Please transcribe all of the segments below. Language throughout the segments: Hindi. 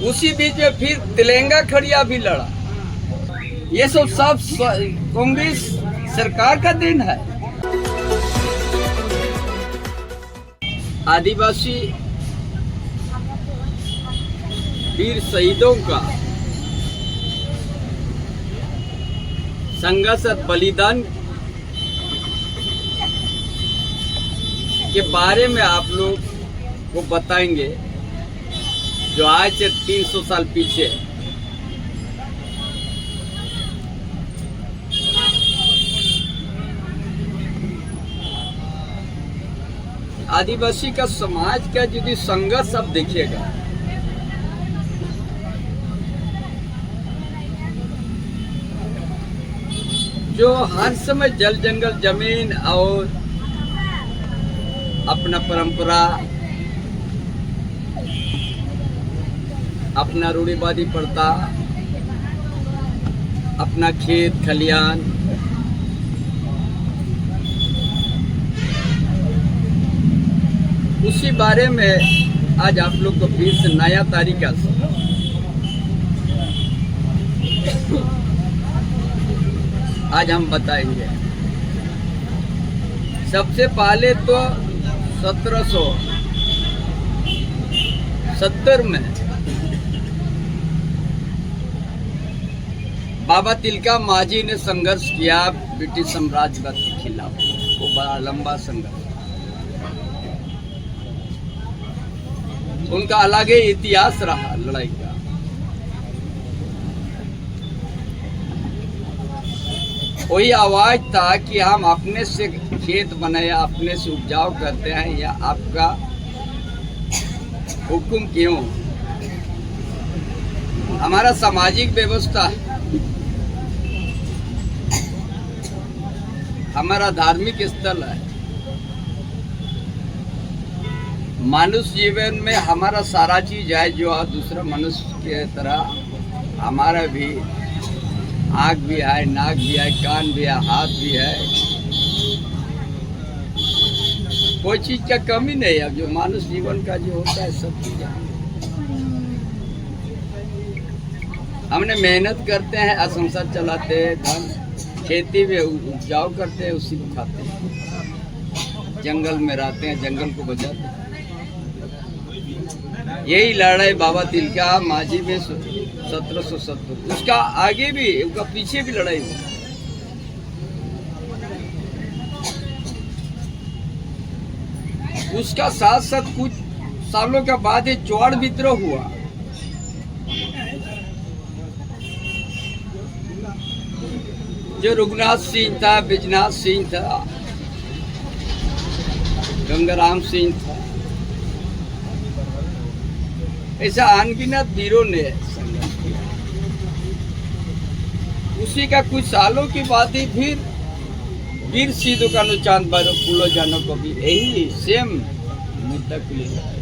उसी बीच में फिर तेलंगा खड़िया भी लड़ा। ये सब कांग्रेस सरकार का दिन है। आदिवासी वीर शहीदों का संघर्ष और बलिदान के बारे में आप लोग को बताएंगे, जो आज से 300 साल पीछे आदिवासी का समाज का यदि संघर्ष अब देखिएगा, जो हर समय जल जंगल जमीन और अपना परंपरा, अपना रूढ़िवादी प्रथा, अपना खेत खलियान, उसी बारे में आज आप लोग को फिर से नया तरीका से आज हम बताएंगे। सबसे पहले तो 1770 में बाबा तिलका माझी ने संघर्ष किया ब्रिटिश साम्राज्यवाद के खिलाफ। वो बड़ा लंबा संघर्ष, उनका अलग ही इतिहास रहा लड़ाई का। वही आवाज था कि हम अपने से खेत बनाए, अपने से उपजाऊ करते हैं, या आपका हुक्म क्यों? हमारा सामाजिक व्यवस्था, हमारा धार्मिक स्थल है, मनुष्य जीवन में हमारा सारा चीज है, जो दूसरा मनुष्य के तरह हमारा भी आँख भी है, नाक भी है, कान भी है, हाथ भी है, कोई चीज का कमी नहीं है। जो मानव जीवन का जो होता है सब चीज है। हमने मेहनत करते हैं, संसार चलाते हैं, धन खेती में उपजाऊ करते हैं, उसी को खाते हैं, जंगल में रहते हैं, जंगल को बचाते हैं। यही लड़ाई बाबा तिलका माझी में 1770, उसका आगे भी, उसका पीछे भी लड़ाई हुई। उसका साथ साथ कुछ सालों के बाद ये चौड़ विद्रोह हुआ। जो रघुनाथ सिंह था, बिजनाथ सिंह था, गंगाराम सिंह था, ऐसा अनगिनत वीरों ने संघर्ष किया। उसी का कुछ सालों के बाद ही फिर वीर सिद्धू कान्हू चांद भैरव फूलो जानो को भी यही सेम मुद्दा के लिए लड़ाई।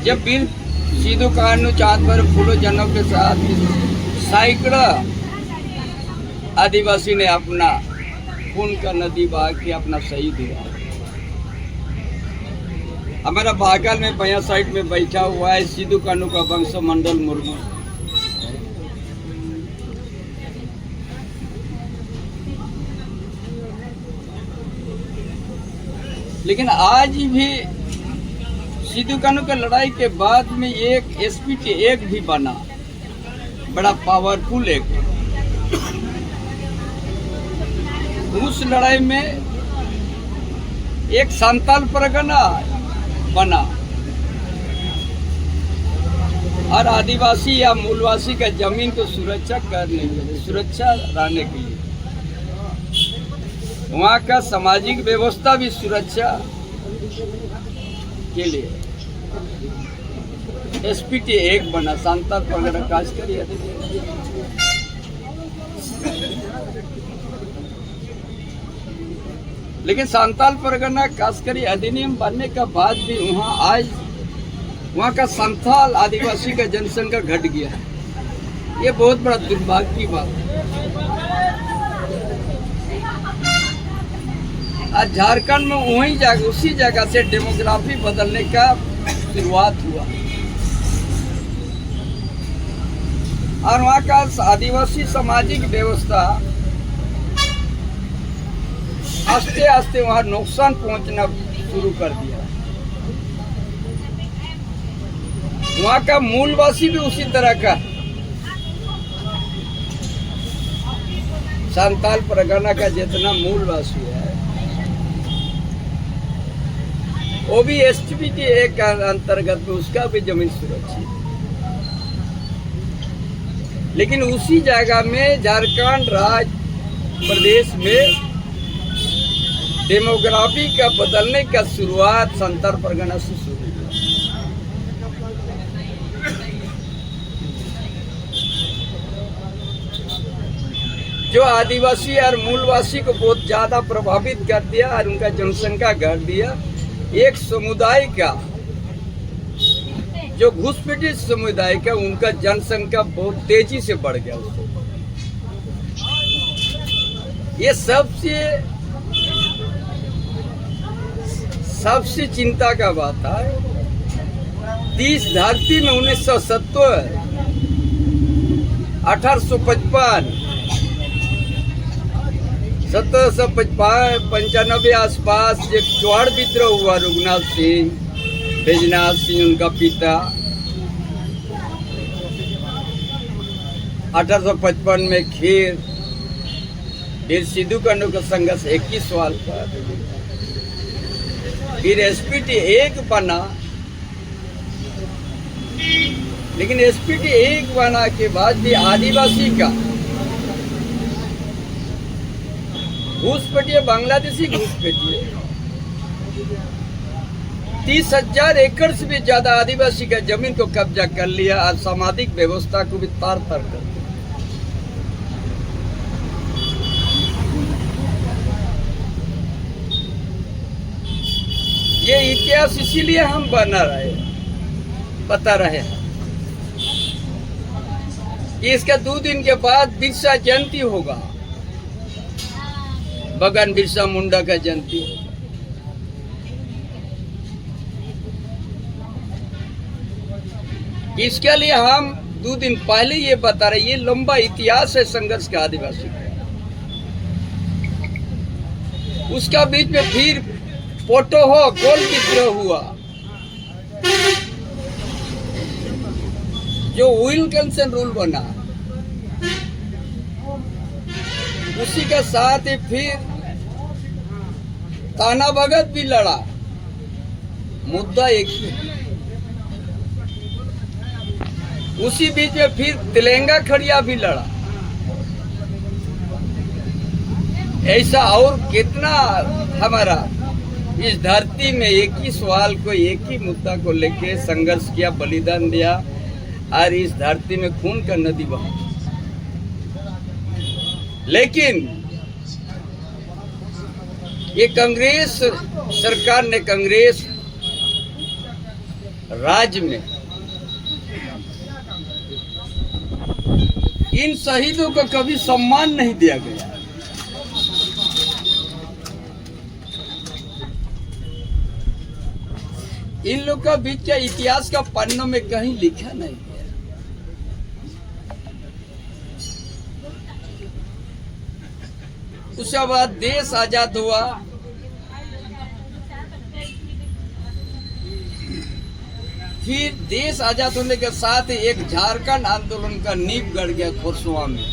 जब वीर सिद्धू कान्हू चांद भैरव फूलो जानो के साथ सैकड़ों आदिवासी ने अपना खून का नदी बहा के अपना शहीद हुआ। हमारा बागल में बया साइड में बैठा हुआ है सिद्धू कान्हू का वंश मंडल मुर्मू। लेकिन आज भी सिद्धू कान्हू का लड़ाई के बाद में एक SPT एक भी बना, बड़ा पावरफुल एक। उस लड़ाई में एक संताल परगना बना और आदिवासी या मूलवासी का जमीन को सुरक्षा करने के लिए, सुरक्षा रहने के लिए, वहाँ का सामाजिक व्यवस्था भी सुरक्षा के लिए SPT एक बना, संताल परगना काज करिए। लेकिन संताल परगना कास्करी अधिनियम बनने के बाद भी वहाँ का संथाल आदिवासी का जनसंख्या घट गया है। ये बहुत बड़ा दुर्भाग्य की बात है। आज झारखंड में वही जगह उसी जगह से डेमोग्राफी बदलने का शुरुआत हुआ और वहाँ का आदिवासी सामाजिक व्यवस्था आस्ते आस्ते वहाँ नुकसान पहुँचना शुरू कर दिया। वहाँ का मूलवासी भी उसी तरह का संताल परगना का जितना मूलवासी है वो भी एसटीपी के एक अंतर्गत में उसका भी जमीन सुरक्षित, लेकिन उसी जगह में झारखंड राज्य प्रदेश में डेमोग्राफी का बदलने का शुरुआत संताल परगना से शुरू हुआ। जो आदिवासी और मूलवासी को बहुत ज्यादा प्रभावित कर दिया और उनका जनसंख्या घट दिया। एक समुदाय का जो घुसपैठी समुदाय का उनका जनसंख्या बहुत तेजी से बढ़ गया उसको। ये सबसे चिंता का बात है। 30 धरती में 1970 1855 1795 आसपास एक चौहाड़ विद्रोह हुआ। रघुनाथ सिंह, बैजनाथ सिंह उनका पिता 1855 में खीर, फिर सिद्धू कंडो का संघर्ष 21 साल पर, फिर एसपीटी 1 बना। लेकिन एसपीटी 1 बना के बाद भी आदिवासी का घुसपैठिए, बांग्लादेशी घुसपैठिए 30,000 एकड़ से भी ज्यादा आदिवासी का जमीन को कब्जा कर लिया और सामाजिक व्यवस्था को भी तार तार कर दिया। ये इतिहास इसीलिए हम बता रहे हैं कि इसका 2 दिन के बाद बिरसा जयंती होगा, भगवान बिरसा मुंडा का जयंती होगा। इसके लिए हम 2 दिन पहले ये बता रहे, ये लंबा इतिहास है संघर्ष का आदिवासी का। उसका बीच में फिर पोटोहो गोल विद्रोह हुआ, जो विल्किंसन रूल बना। उसी के साथ ही फिर ताना भगत भी लड़ा, मुद्दा एक ही। उसी बीच में फिर तेलंगा खड़िया भी लड़ा। ऐसा और कितना हमारा इस धरती में एक ही सवाल को, एक ही मुद्दा को लेके संघर्ष किया, बलिदान दिया और इस धरती में खून का नदी बहा। लेकिन ये कांग्रेस सरकार ने, कांग्रेस राज्य में इन शहीदों को कभी सम्मान नहीं दिया गया। इन लोग का बीच का इतिहास का पन्नों में कहीं लिखा नहीं गया। उसके बाद देश आजाद हुआ, फिर देश आजाद होने के साथ एक झारखंड आंदोलन का नींव गड़ गया खोरसवा में।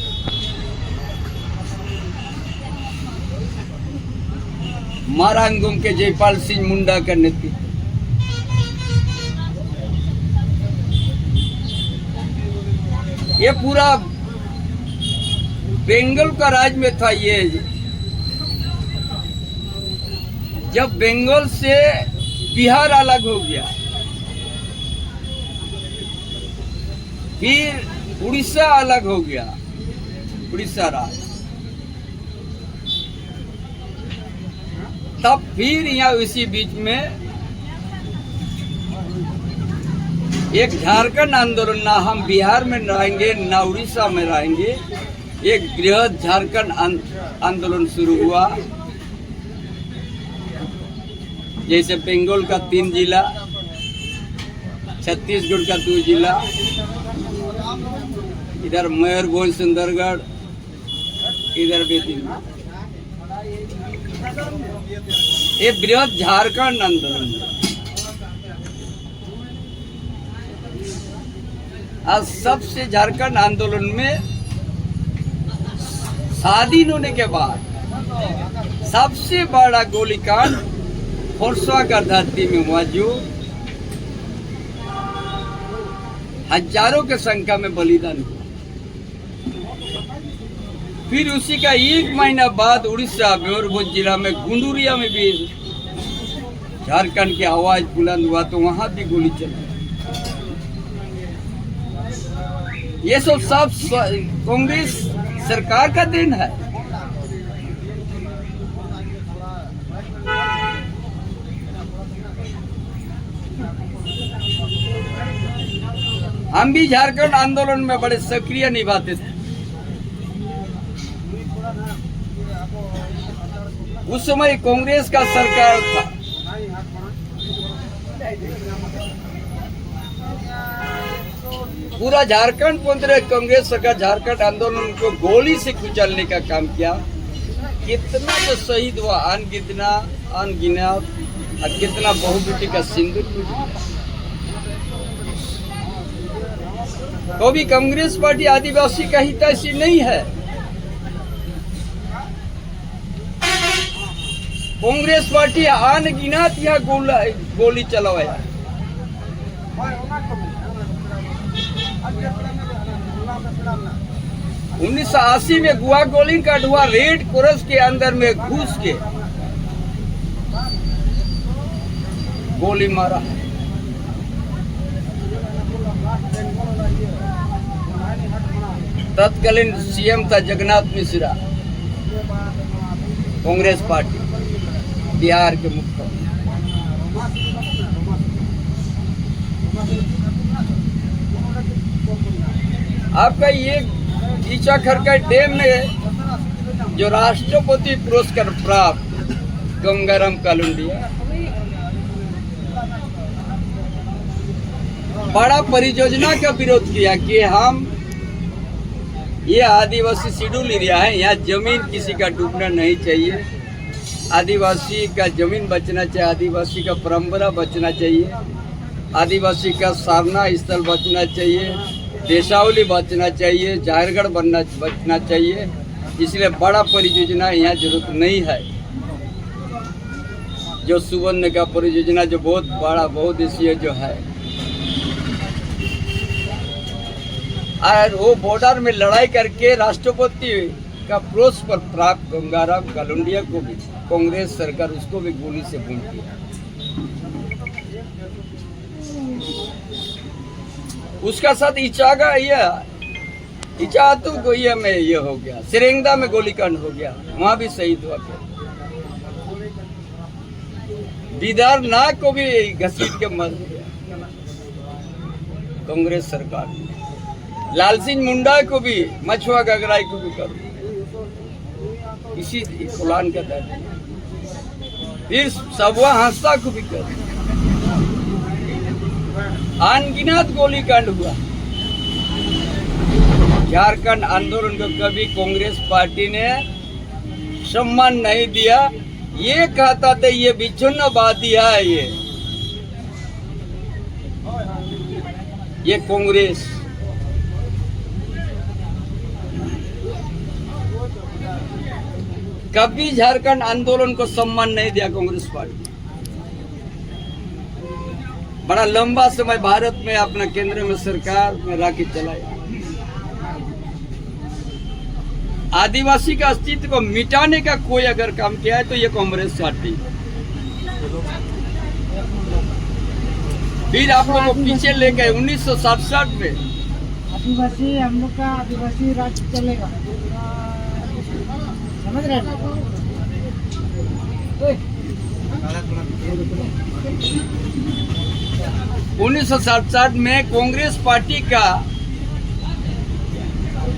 मारांगुम के जयपाल सिंह मुंडा का नेतृत्व। ये पूरा बंगाल का राज में था। ये जब बंगाल से बिहार अलग हो गया, फिर उड़ीसा अलग हो गया, उड़ीसा राज, तब फिर यहाँ इसी बीच में एक झारखंड आंदोलन, ना हम बिहार में रहेंगे ना उड़ीसा में रहेंगे, एक बृहद झारखंड आंदोलन शुरू हुआ जैसे बंगाल का 3 जिला, छत्तीसगढ़ का 2 जिला, इधर मयूरभंज सुंदरगढ़, इधर भी 3। ये बृहद झारखंड आंदोलन है। आज सबसे झारखंड आंदोलन में शादी होने के बाद सबसे बड़ा गोलीकांड खोरसवा का धरती में हुआ, जो हजारों के संख्या में बलिदान हुआ। फिर उसी का 1 महीना बाद उड़ीसा मयूरभंज जिला में गुंडूरिया में भी झारखंड की आवाज बुलंद हुआ, तो वहां भी गोली चली। ये सब कांग्रेस सरकार का देन है। हम भी झारखंड आंदोलन में बड़े सक्रिय निभाते थे। उस समय कांग्रेस का सरकार था। पूरा झारखंड पूरे कांग्रेस सरकार झारखंड आंदोलन को गोली से कुचलने का काम किया। कितना तो शहीद हुआ, अनगिनत, और कितना बहुबेटी का सिंदूर। कभी कांग्रेस पार्टी आदिवासी का हितैषी नहीं है। कांग्रेस पार्टी अनगिनत यह गोली चलवाया। 1980 में गुआ गोली का धुआं रेड क्रॉस के अंदर में घुस के गोली मारा। तत्कालीन सीएम था जगन्नाथ मिश्रा, कांग्रेस पार्टी, बिहार के मुख्यमंत्री। आपका ये ईचाखरका डैम में जो राष्ट्रपति पुरस्कार प्राप्त गंगाराम कालुंडिया बड़ा परियोजना का विरोध किया कि हम ये आदिवासी शेड्यूल एरिया है, यहाँ जमीन किसी का डूबना नहीं चाहिए, आदिवासी का जमीन बचना चाहिए, आदिवासी का परंपरा बचना चाहिए, आदिवासी का साधना स्थल बचना चाहिए, देशावली बचना चाहिए, जाहिरगढ़ बचना चाहिए। इसलिए बड़ा परियोजना यहाँ जरूरत नहीं है। जो सुवर्ण का परियोजना जो बहुत बड़ा बहुउद्देशीय जो है, और वो बॉर्डर में लड़ाई करके राष्ट्रपति का पुरस्कार प्राप्त गंगाराम कालुंडिया को भी कांग्रेस सरकार उसको भी गोली से भून दिया। उसका साथ इचातू को ये में ये हो गया, सिरेंगदा में गोलीकांड हो गया, वहां भी शहीद हुआ। बिदारनाथ को भी घसीट के मर गया कांग्रेस सरकार। लाल सिंह मुंडा को भी, मछुआ गगराई को भी कर इसी कुलान का दर्द। फिर सबवा हादसा को भी कर अनगिनत गोलीकांड हुआ। झारखंड आंदोलन को कभी कांग्रेस पार्टी ने सम्मान नहीं दिया। ये कहता था ये विच्छिन्नवादी है, ये कांग्रेस। कभी झारखंड आंदोलन को सम्मान नहीं दिया कांग्रेस पार्टी। बड़ा लंबा समय भारत में अपना केंद्र में सरकार में रह के चलाया। आदिवासी का अस्तित्व को मिटाने का कोई अगर काम किया है तो ये कांग्रेस पार्टी। फिर आप लोगों को पीछे ले गए 1967 में आदिवासी, हम लोग का आदिवासी राज्य चलेगा, समझ रहे हैं? 1967 में कांग्रेस पार्टी का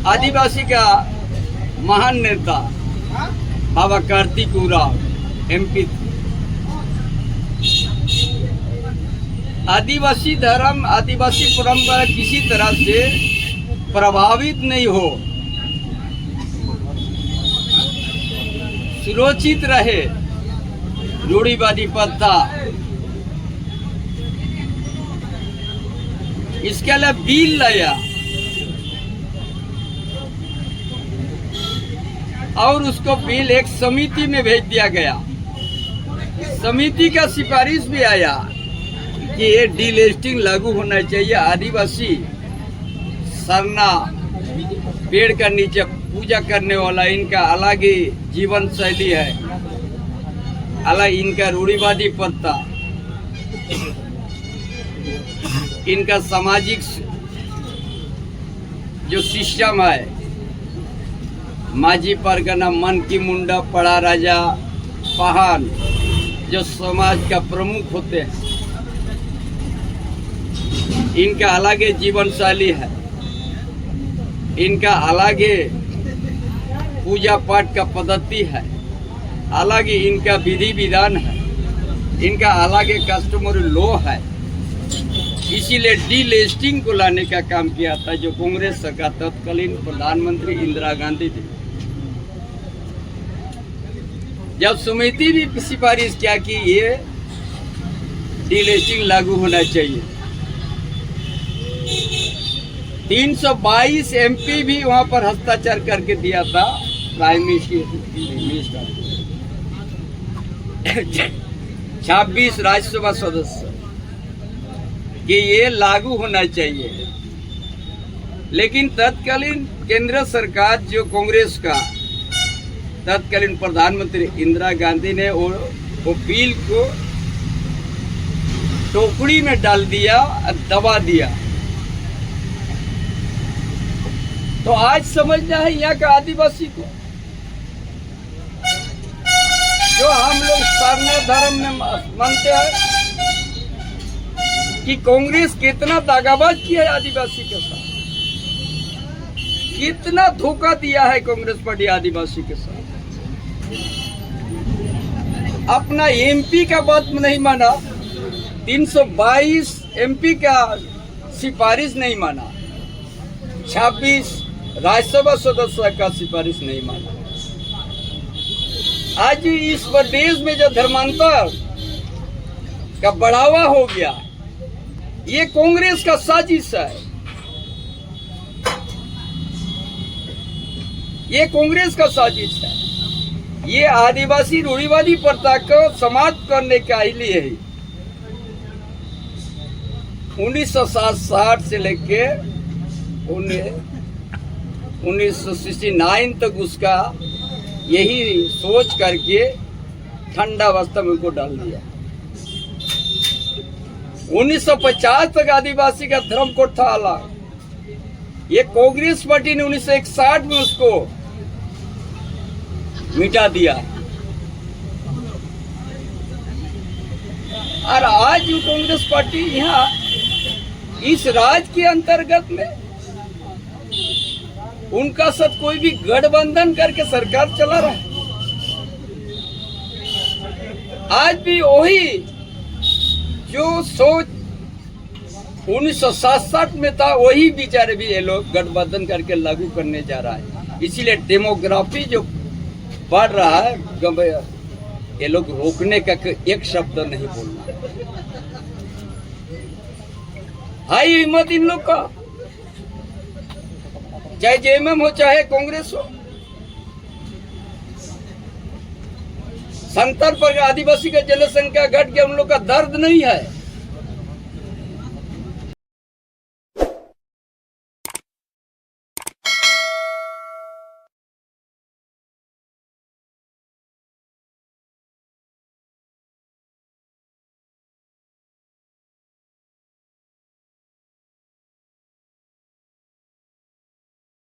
आदिवासी का महान नेता बाबा कार्तिक उरांव MP थे। आदिवासी धर्म, आदिवासी परंपरा किसी तरह से प्रभावित नहीं हो, सुरक्षित रहे। रूढ़िवादी प्रथा, इसके लिए बिल लाया और उसको बिल एक समिति में भेज दिया गया। समिति का सिफारिश भी आया कि ये डीलिस्टिंग लागू होना चाहिए। आदिवासी सरना, पेड़ का नीचे पूजा करने वाला, इनका अलग ही जीवन शैली है, अलग इनका रूढ़िवादी प्रथा, इनका सामाजिक जो सिस्टम है, माझी परगना, मन की मुंडा, पड़ा राजा, पहान, जो समाज का प्रमुख होते हैं, इनका अलग ही जीवन शैली है, इनका अलग ही पूजा पाठ का पद्धति है, अलग ही इनका विधि विधान है, इनका अलग ही कस्टमरी लॉ है। इसीलिए डीलिस्टिंग को लाने का काम किया था, जो कांग्रेस सरकार तत्कालीन प्रधानमंत्री इंदिरा गांधी थी। जब समिति भी सिफारिश किया कि ये डीलिस्टिंग लागू होना चाहिए, 322 एमपी भी वहां पर हस्ताक्षर करके दिया था प्राइम मिनिस्टर, 26 राज्यसभा सदस्य कि ये लागू होना चाहिए। लेकिन तत्कालीन केंद्र सरकार, जो कांग्रेस का तत्कालीन प्रधानमंत्री इंदिरा गांधी ने वो बिल को टोकरी में डाल दिया, दबा दिया। तो आज समझना है यहाँ का आदिवासी को, जो हम लोग सरना धर्म में मानते हैं, कि कांग्रेस कितना दागाबाज किया है आदिवासी के साथ, कितना धोखा दिया है कांग्रेस पार्टी आदिवासी के साथ। अपना एमपी का बात नहीं माना, 322 एमपी का सिफारिश नहीं माना, 26 राज्यसभा सदस्य का सिफारिश नहीं माना। आज इस प्रदेश में जो धर्मांतर का बढ़ावा हो गया, ये कांग्रेस का साजिश है, ये कांग्रेस का साजिश है। ये आदिवासी रूढ़िवादी प्रथा को समाप्त करने के लिए ही 1960 से लेके 1969 तक उसका यही सोच करके ठंडा अवस्था में उनको डाल दिया। 1950 तक आदिवासी का धर्म कोड था अलग। ये कांग्रेस पार्टी ने 1961 में उसको मिटा दिया। और आज जो कांग्रेस पार्टी यहाँ इस राज्य के अंतर्गत में उनका साथ कोई भी गठबंधन करके सरकार चला रहा है। आज भी वही जो सोच 1967 में था, वही बेचारे भी ये लोग गठबंधन करके लागू करने जा रहा है। इसीलिए डेमोग्राफी जो बढ़ रहा है, ये लोग रोकने का एक शब्द नहीं बोलना। हाई हिम्मत इन लोग का, चाहे जेएमएम हो चाहे कांग्रेस हो। संतर पर आदिवासी का जनसंख्या घट गया, उन लोग का दर्द नहीं है।